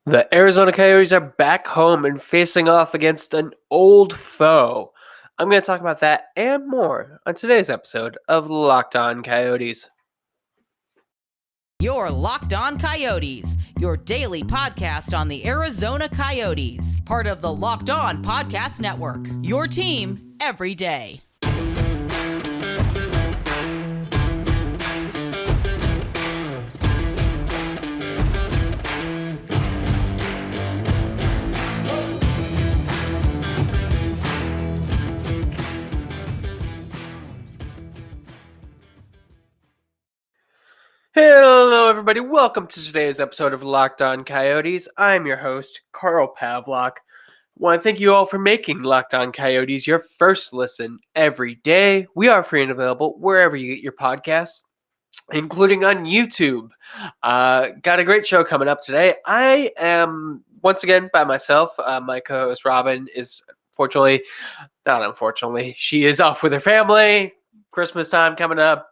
The Arizona Coyotes are back home and facing off against an old foe. I'm going to talk about that and more on today's episode of Locked On Coyotes. You're Locked On Coyotes, your daily podcast on the Arizona Coyotes, part of the Locked On Podcast Network, your team every day. Hello, everybody. Welcome to today's episode of Locked On Coyotes. I'm your host, Carl Pavlock. I want to thank you all for making Locked On Coyotes your first listen every day. We are free and available wherever you get your podcasts, including on YouTube. Got a great show coming up today. I am once again by myself. My co-host Robin is not unfortunately, she is off with her family. Christmas time coming up.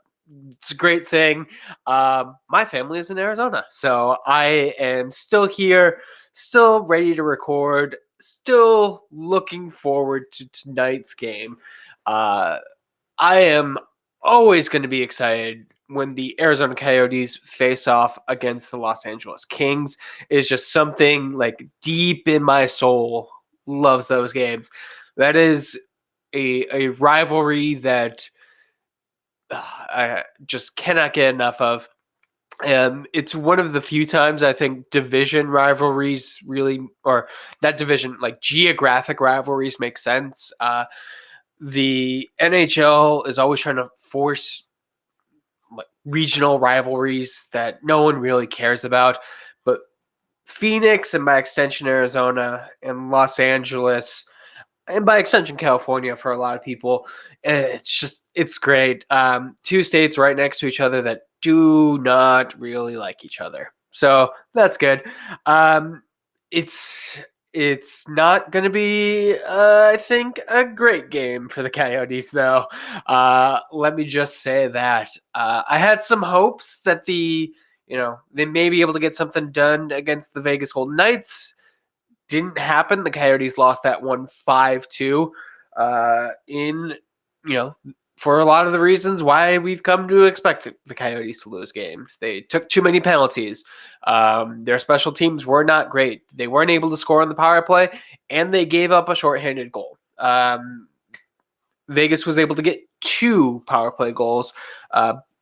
It's a great thing. My family is in Arizona, so I am still here, still ready to record, still looking forward to tonight's game. I am always going to be excited when the Arizona Coyotes face off against the Los Angeles Kings. It's just something like deep in my soul loves those games. That is a rivalry that I just cannot get enough of. It's one of the few times I think division rivalries really, or not division, like geographic rivalries make sense. The NHL is always trying to force like regional rivalries that no one really cares about, but Phoenix and by extension Arizona and Los Angeles and by extension California for a lot of people, it's great. Two states right next to each other that do not really like each other, so that's good. It's not going to be, I think, a great game for the Coyotes, though. Let me just say that I had some hopes that they may be able to get something done against the Vegas Golden Knights. Didn't happen. The Coyotes lost that one 5-2 for a lot of the reasons why we've come to expect the Coyotes to lose games. They took too many penalties. Their special teams were not great. They weren't able to score on the power play, and they gave up a shorthanded goal. Vegas was able to get two power play goals,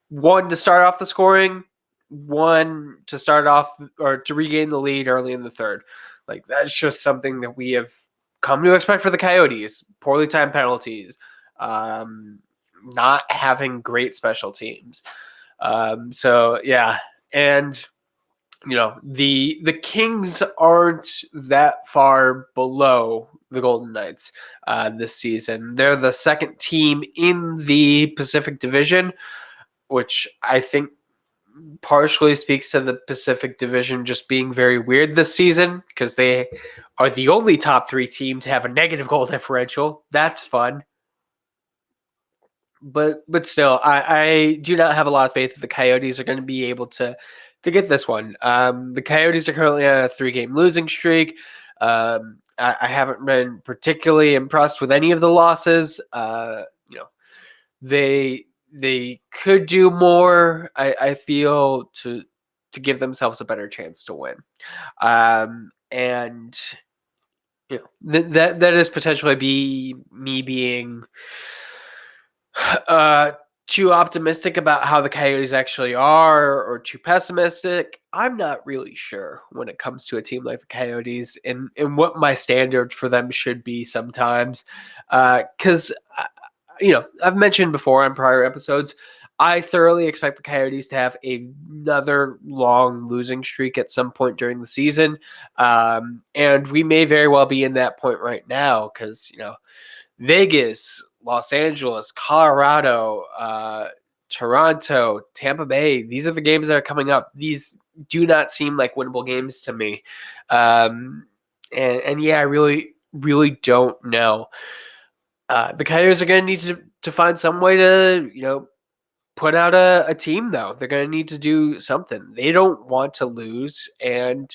one to start off the scoring, one to start off or to regain the lead early in the third. Like, that's just something that we have come to expect for the Coyotes. Poorly timed penalties, not having great special teams. So yeah, and the Kings aren't that far below the Golden Knights this season. They're the second team in the Pacific Division, which I think partially speaks to the Pacific Division just being very weird this season because they are the only top three team to have a negative goal differential. That's fun. But still, I do not have a lot of faith that the Coyotes are going to be able to get this one. The Coyotes are currently on a 3-game losing streak. I haven't been particularly impressed with any of the losses. They could do more, I feel, to give themselves a better chance to win. And that is potentially be me being too optimistic about how the Coyotes actually are or too pessimistic. I'm not really sure when it comes to a team like the Coyotes and what my standard for them should be sometimes. Because I've mentioned before on prior episodes, I thoroughly expect the Coyotes to have another long losing streak at some point during the season. And we may very well be in that point right now because, Vegas, Los Angeles, Colorado, Toronto, Tampa Bay, these are the games that are coming up. These do not seem like winnable games to me. And yeah, I really, really don't know. The Coyotes are going to need to find some way to, put out a team, though. They're going to need to do something. They don't want to lose, and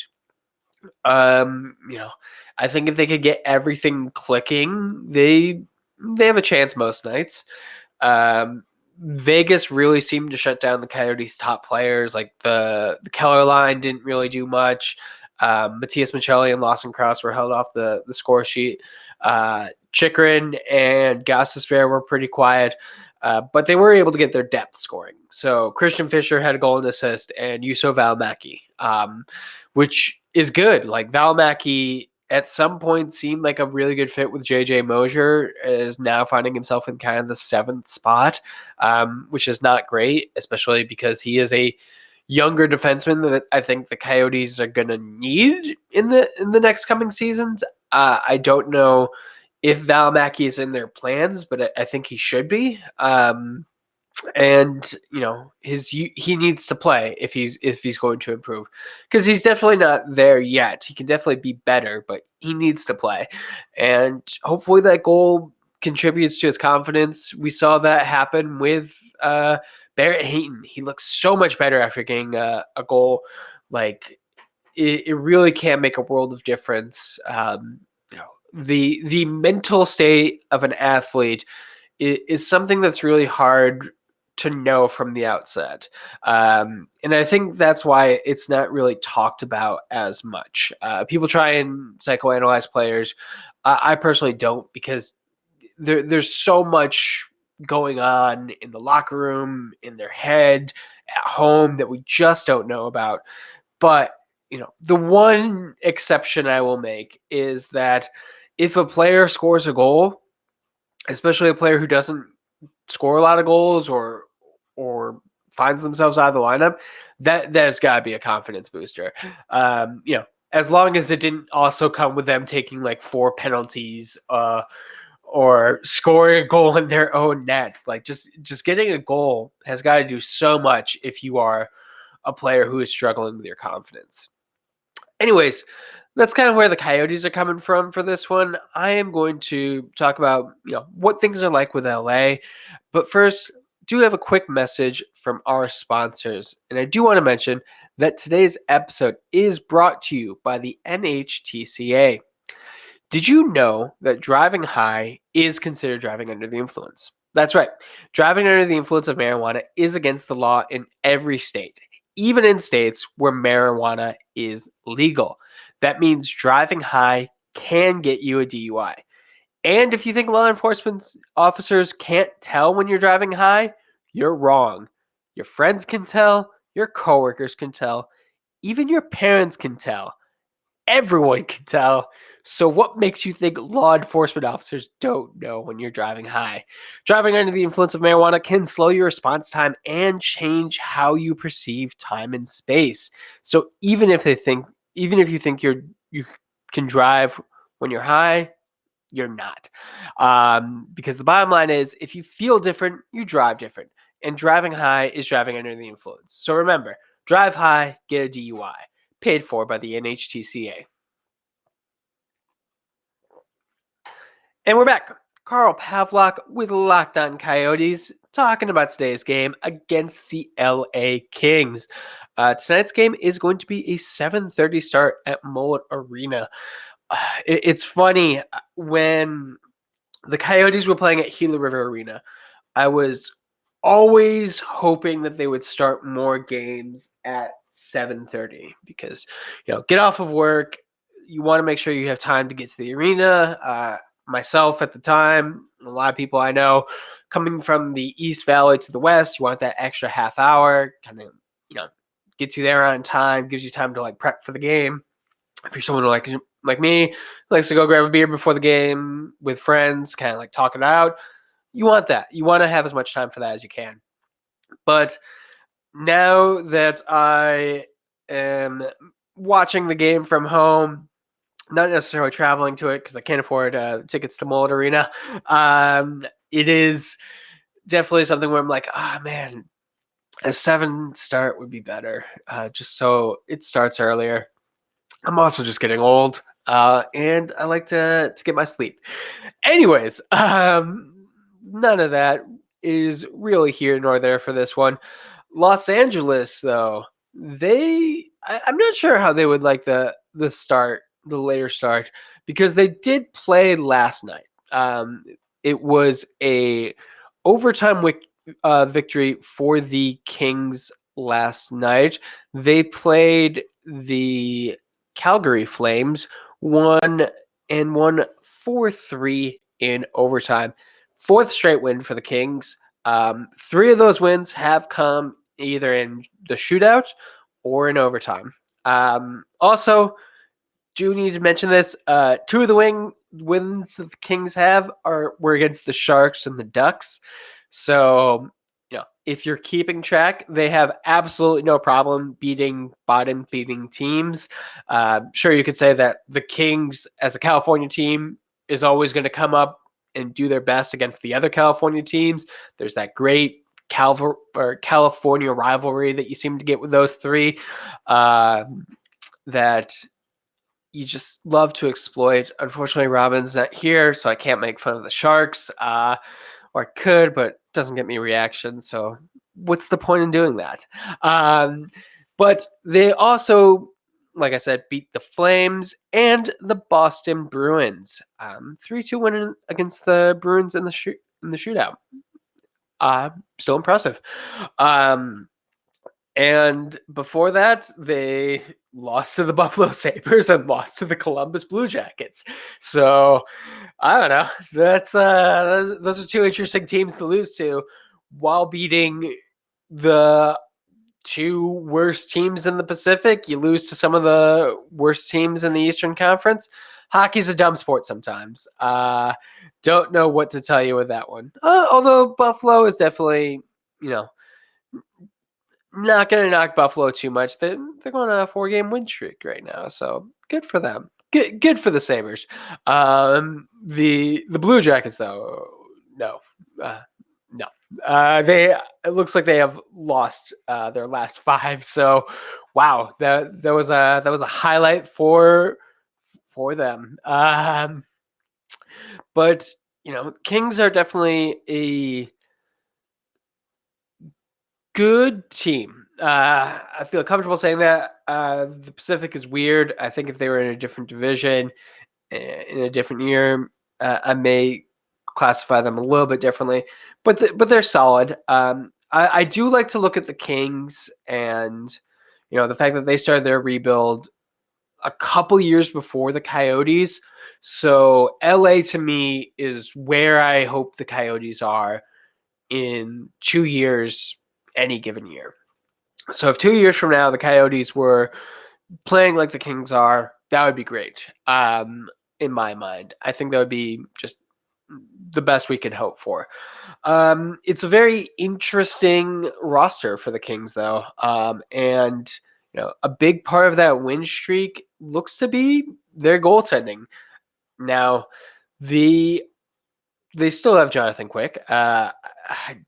You know, I think if they could get everything clicking, they have a chance most nights. Um, Vegas really seemed to shut down the Coyotes' top players. Like the Keller line didn't really do much. Matthias Michelli and Lawson Cross were held off the score sheet. Chikrin and Gostisbehere were pretty quiet, but they were able to get their depth scoring. So Christian Fischer had a goal and assist, and Juuso Välimäki, which is good. Like Välimäki at some point seemed like a really good fit with JJ Mosier, is now finding himself in kind of the 7th spot, which is not great, especially because he is a younger defenseman that I think the Coyotes are going to need in the next coming seasons. I don't know if Välimäki is in their plans, but I think he should be. And he needs to play if he's going to improve, because he's definitely not there yet. He can definitely be better, but he needs to play, and hopefully that goal contributes to his confidence. We saw that happen with Barrett Hayton. He looks so much better after getting a goal. Like it really can make a world of difference. The mental state of an athlete is something that's really hard to know from the outset. And I think that's why it's not really talked about as much. People try and psychoanalyze players. I personally don't, because there's so much going on in the locker room, in their head, at home that we just don't know about. But, the one exception I will make is that if a player scores a goal, especially a player who doesn't score a lot of goals or finds themselves out of the lineup, that's got to be a confidence booster. As long as it didn't also come with them taking like 4 penalties or scoring a goal in their own net. Like just getting a goal has got to do so much if you are a player who is struggling with your confidence. Anyways, that's kind of where the Coyotes are coming from for this one. I am going to talk about what things are like with LA, but first, do have a quick message from our sponsors, and I do want to mention that today's episode is brought to you by the NHTSA. Did you know that driving high is considered driving under the influence? That's right. Driving under the influence of marijuana is against the law in every state, even in states where marijuana is legal. That means driving high can get you a DUI. And if you think law enforcement officers can't tell when you're driving high, you're wrong. Your friends can tell, your coworkers can tell, even your parents can tell. Everyone can tell. So what makes you think law enforcement officers don't know when you're driving high? Driving under the influence of marijuana can slow your response time and change how you perceive time and space. So even if you think you can drive when you're high, you're not. Because the bottom line is, if you feel different, you drive different. And driving high is driving under the influence. So remember, drive high, get a DUI. Paid for by the NHTSA. And we're back. Carl Pavlock with Locked On Coyotes, talking about today's game against the LA Kings. Tonight's game is going to be a 7:30 start at Mullet Arena. It's funny, when the Coyotes were playing at Gila River Arena, I was always hoping that they would start more games at 7:30, because get off of work, you want to make sure you have time to get to the arena. Myself at the time, a lot of people I know, coming from the East Valley to the West, you want that extra half hour, kind of gets you there on time, gives you time to like prep for the game. If you're someone like me, likes to go grab a beer before the game with friends, kind of like talk it out, you want that. You want to have as much time for that as you can. But now that I am watching the game from home, not necessarily traveling to it because I can't afford tickets to Mullet Arena, it is definitely something where I'm like, man, a 7 start would be better, just so it starts earlier. I'm also just getting old, and I like to get my sleep. Anyways, none of that is really here nor there for this one. Los Angeles, though, I'm not sure how they would like the the later start, because they did play last night. It was a overtime victory for the Kings last night. They played the Calgary Flames, won 4-3 in overtime. Fourth straight win for the Kings. Three of those wins have come either in the shootout or in overtime. Also, do need to mention this. Two of the wins that the Kings were against the Sharks and the Ducks. So, if you're keeping track, they have absolutely no problem beating bottom feeding teams. Sure, you could say that the Kings, as a California team, is always going to come up and do their best against the other California teams. There's that great California rivalry that you seem to get with those three. That you just love to exploit. Unfortunately, Robin's not here, so I can't make fun of the Sharks. Or I could, but it doesn't get me reaction. So what's the point in doing that? But they also, like I said, beat the Flames and the Boston Bruins. 3-2 win against the Bruins in the shootout. Still impressive. And before that, they lost to the Buffalo Sabres and lost to the Columbus Blue Jackets. So I don't know. That's those are two interesting teams to lose to, while beating the two worst teams in the Pacific. You lose to some of the worst teams in the Eastern Conference. Hockey's a dumb sport sometimes. Don't know what to tell you with that one. Although Buffalo is definitely, not going to knock Buffalo too much. They're going on a 4-game win streak right now, so good for them. Good for the Sabres. The Blue Jackets, though, no. It looks like they have lost their last 5. So, wow, that was a highlight for them. But Kings are definitely a good team. I feel comfortable saying that. The Pacific is weird. I think if they were in a different division, in a different year, I may classify them a little bit differently. But they're solid. I do like to look at the Kings and the fact that they started their rebuild a couple years before the Coyotes. So LA to me is where I hope the Coyotes are in 2 years, any given year. So if 2 years from now the Coyotes were playing like the Kings are, that would be great. In my mind, I think that would be just the best we can hope for. It's a very interesting roster for the Kings, though, and a big part of that win streak looks to be their goaltending. Now, they still have Jonathan Quick. I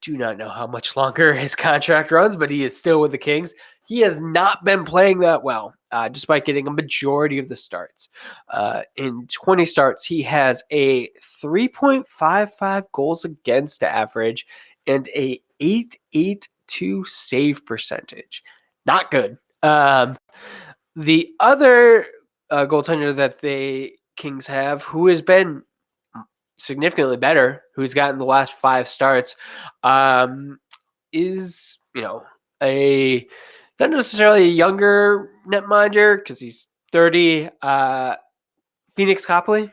do not know how much longer his contract runs, but he is still with the Kings. He has not been playing that well, despite getting a majority of the starts. In 20 starts, he has a 3.55 goals against average and a 8.82 save percentage. Not good. The other goaltender that the Kings have, who has been significantly better, who's gotten the last 5 starts, is a not necessarily a younger netminder because he's 30. Phoenix Copley,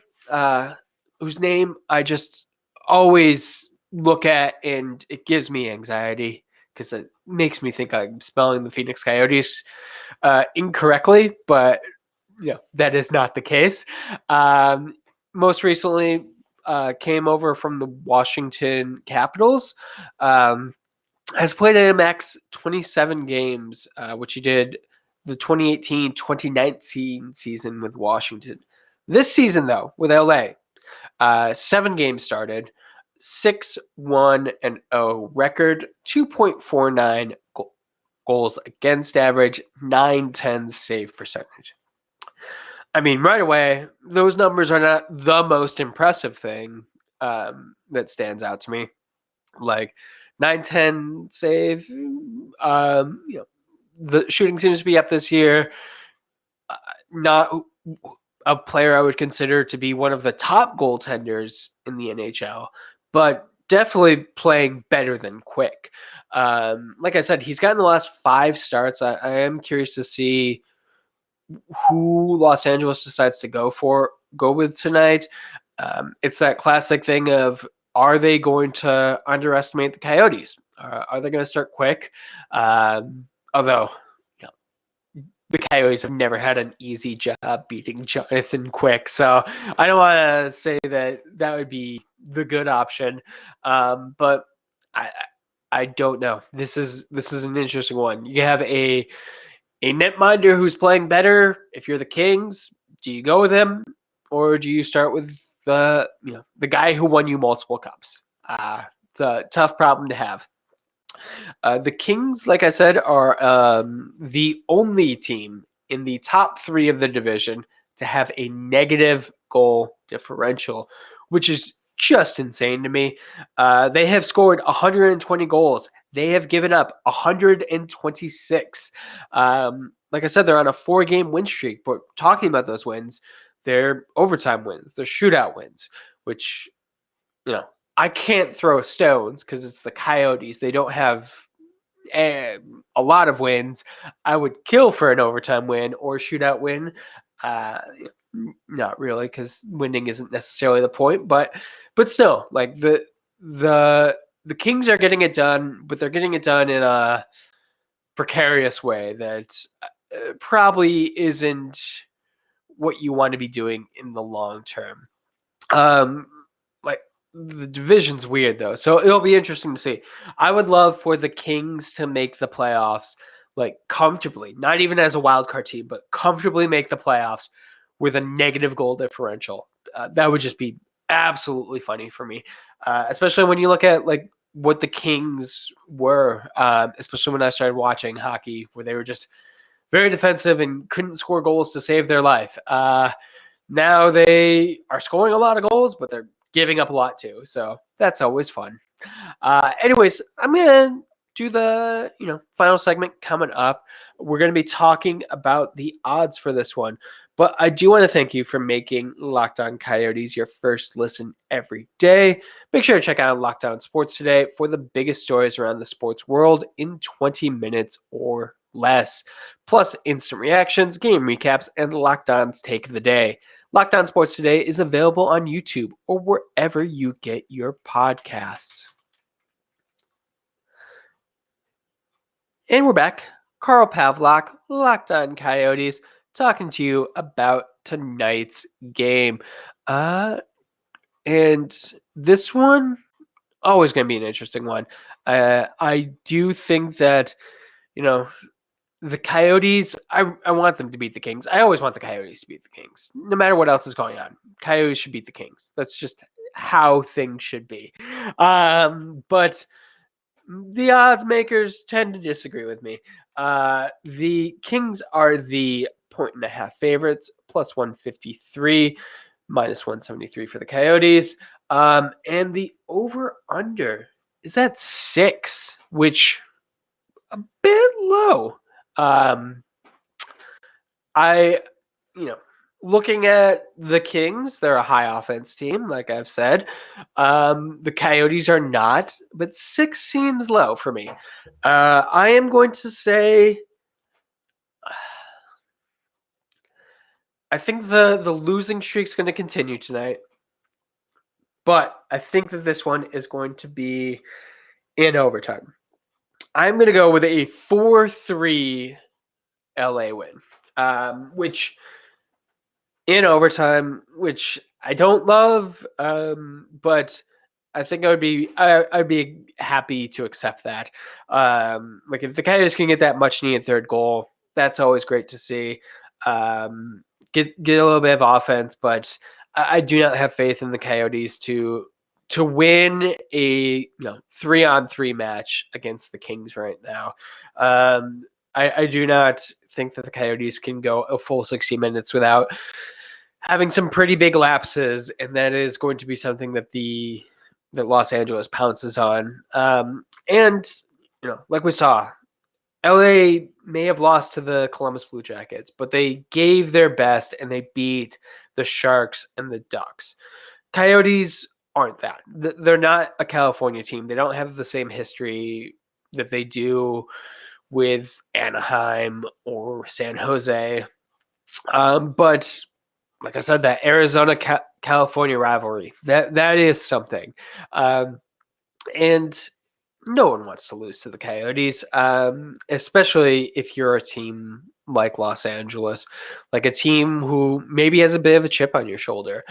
whose name I just always look at and it gives me anxiety because it makes me think I'm spelling the Phoenix Coyotes incorrectly, but that is not the case. Most recently, came over from the Washington Capitals. Has played a max 27 games, which he did the 2018-2019 season with Washington. This season, though, with LA, 7 games started, 6-1-0 record, 2.49 goals against average, 9.10 save percentage. I mean, right away, those numbers are not the most impressive thing that stands out to me. Like 9-10 save, the shooting seems to be up this year. not a player I would consider to be one of the top goaltenders in the NHL, but definitely playing better than Quick. Like I said, he's gotten the last 5 starts. I am curious to see who Los Angeles decides to go with tonight. It's that classic thing of, are they going to underestimate the Coyotes? Are they going to start Quick? Although the Coyotes have never had an easy job beating Jonathan Quick, so I don't want to say that would be the good option. But I don't know. This is an interesting one. You have a netminder who's playing better. If you're the Kings, do you go with him, or do you start with the guy who won you multiple cups? It's a tough problem to have. The Kings, like I said, are the only team in the top 3 of the division to have a negative goal differential, which is just insane to me. They have scored 120 goals. They have given up 126. Like I said, they're on a 4-game win streak, but talking about those wins, they're overtime wins, they're shootout wins, which, I can't throw stones because it's the Coyotes. They don't have a lot of wins. I would kill for an overtime win or shootout win. Uh, Not really, because winning isn't necessarily the point, but still, like the Kings are getting it done, but they're getting it done in a precarious way that probably isn't what you want to be doing in the long term. Like, the division's weird though, so it'll be interesting to see. I would love for the Kings to make the playoffs, like, comfortably, not even as a wild card team, but comfortably make the playoffs with a negative goal differential. That would just be absolutely funny for me, especially when you look at like what the Kings were, especially when I started watching hockey, where they were just very defensive and couldn't score goals to save their life. Now they are scoring a lot of goals, but they're giving up a lot too. So that's always fun. Anyways, I'm going to do the final segment coming up. We're going to be talking about the odds for this one. But I do want to thank you for making Locked On Coyotes your first listen every day. Make sure to check out Locked On Sports today for the biggest stories around the sports world in 20 minutes or less. Plus instant reactions, game recaps, and Locked On's take of the day. Locked On Sports Today is available on YouTube or wherever you get your podcasts. And we're back. Carl Pavlock, Locked On Coyotes, talking to you about tonight's game. And this one, always going to be an interesting one. I do think that, the Coyotes, I want them to beat the Kings. I always want the Coyotes to beat the Kings. No matter what else is going on, Coyotes should beat the Kings. That's just how things should be. But the odds makers tend to disagree with me. The Kings are the 1.5 favorites, plus 153, minus 173 for the Coyotes. And the over-under is at 6, which a bit low. Looking at the Kings, they're a high offense team, like I've said. The Coyotes are not, but 6 seems low for me. I am going to say, I think the losing streak's going to continue tonight, but I think that this one is going to be in overtime. I'm going to go with a 4-3 LA win, which in overtime, which I don't love, but I think I'd be happy to accept that. Like, if the Coyotes can get that much needed third goal, that's always great to see. Get a little bit of offense, but I do not have faith in the Coyotes to win a 3-on-3 match against the Kings right now. I do not think that the Coyotes can go a full 60 minutes without having some pretty big lapses, and that is going to be something that that Los Angeles pounces on. And like we saw, LA may have lost to the Columbus Blue Jackets, but they gave their best and they beat the Sharks and the Ducks. Coyotes aren't that. They're not a California team. They don't have the same history that they do with Anaheim or San Jose. But like I said, that Arizona California rivalry, that is something. And no one wants to lose to the Coyotes, especially if you're a team like Los Angeles, like a team who maybe has a bit of a chip on your shoulder.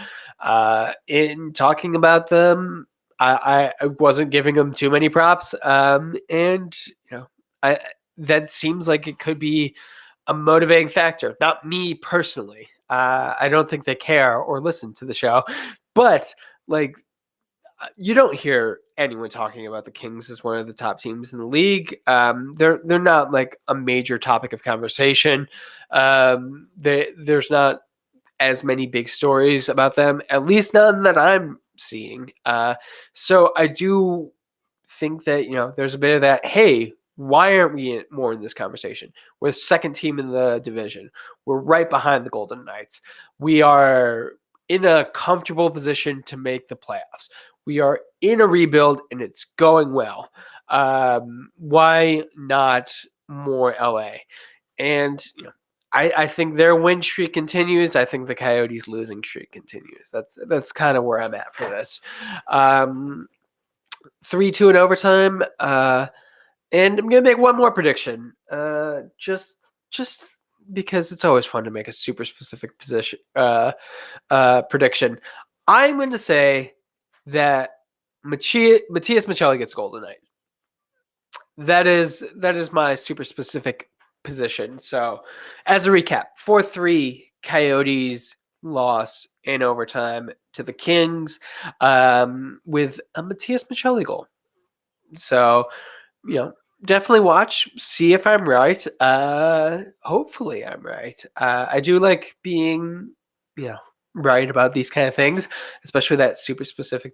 In talking about them, I wasn't giving them too many props, and I that seems like it could be a motivating factor. Not me personally. I don't think they care or listen to the show, but like you don't hear anyone talking about the Kings as one of the top teams in the league. They're not like a major topic of conversation. There's not as many big stories about them, at least none that I'm seeing. So I do think that there's a bit of that. Hey, why aren't we more in this conversation? We're second team in the division. We're right behind the Golden Knights. We are in a comfortable position to make the playoffs. We are in a rebuild and it's going well. Why not more LA? And I think their win streak continues. I think the Coyotes' losing streak continues. That's kind of where I'm at for this. 3-2 in overtime. And I'm gonna make one more prediction. Just because it's always fun to make a super specific prediction. I'm going to say that Matthias Maccelli gets goal tonight. That is my super specific position. So, as a recap, 4-3 Coyotes loss in overtime to the Kings, with a Matthias Maccelli goal. So, definitely watch, see if I'm right. Hopefully I'm right. I do like being, right about these kind of things, especially that super specific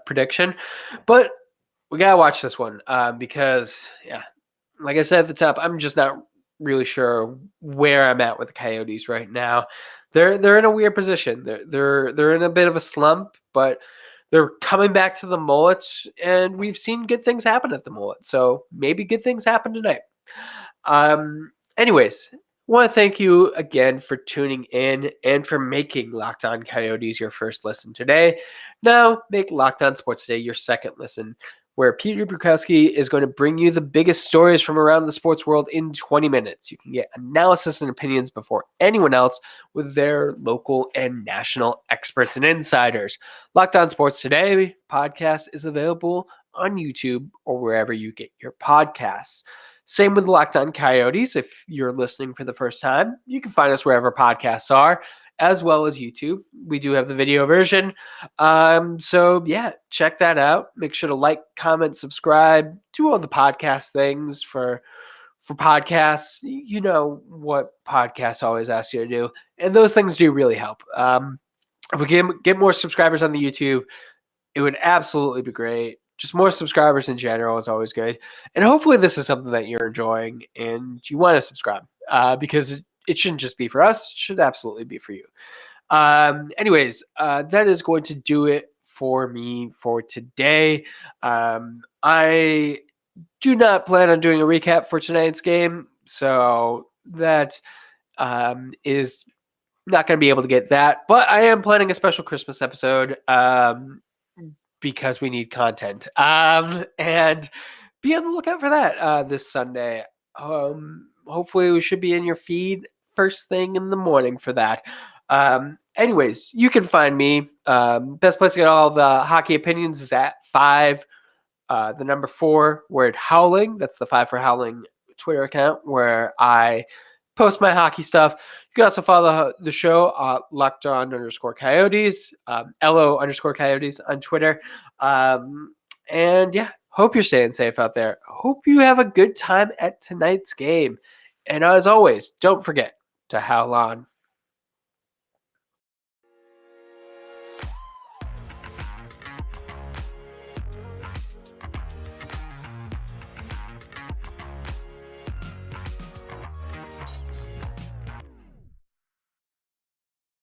prediction. But we gotta watch this one because, like I said at the top, I'm just not really sure where I'm at with the Coyotes right now. They're in a weird position. They're in a bit of a slump, but they're coming back to the Mullets, and we've seen good things happen at the Mullet. So maybe good things happen tonight. Anyways, want to thank you again for tuning in and for making Locked On Coyotes your first listen today. Now make Locked On Sports Today your second listen, where Peter Bukowski is going to bring you the biggest stories from around the sports world in 20 minutes. You can get analysis and opinions before anyone else with their local and national experts and insiders. Locked On Sports Today podcast is available on YouTube or wherever you get your podcasts. Same with Locked On Coyotes. If you're listening for the first time, you can find us wherever podcasts are, as well as YouTube. We do have the video version. So yeah, check that out. Make sure to like, comment, subscribe, do all the podcast things for podcasts. You know what podcasts always ask you to do. And those things do really help. If we get more subscribers on the YouTube, it would absolutely be great. Just more subscribers in general is always good. And hopefully this is something that you're enjoying and you want to subscribe because it shouldn't just be for us. It should absolutely be for you. Anyways, that is going to do it for me for today. I do not plan on doing a recap for tonight's game, so that is not going to be able to get that. But I am planning a special Christmas episode because we need content. And be on the lookout for that this Sunday. Hopefully, we should be in your feed first thing in the morning for that. Anyways, you can find me. Best place to get all the hockey opinions is at 5, the number 4, word howling. That's the 5 for howling Twitter account where I post my hockey stuff. You can also follow the show Locked On _Coyotes, LO _Coyotes on Twitter. And yeah, hope you're staying safe out there. Hope you have a good time at tonight's game. And as always, don't forget to howl on.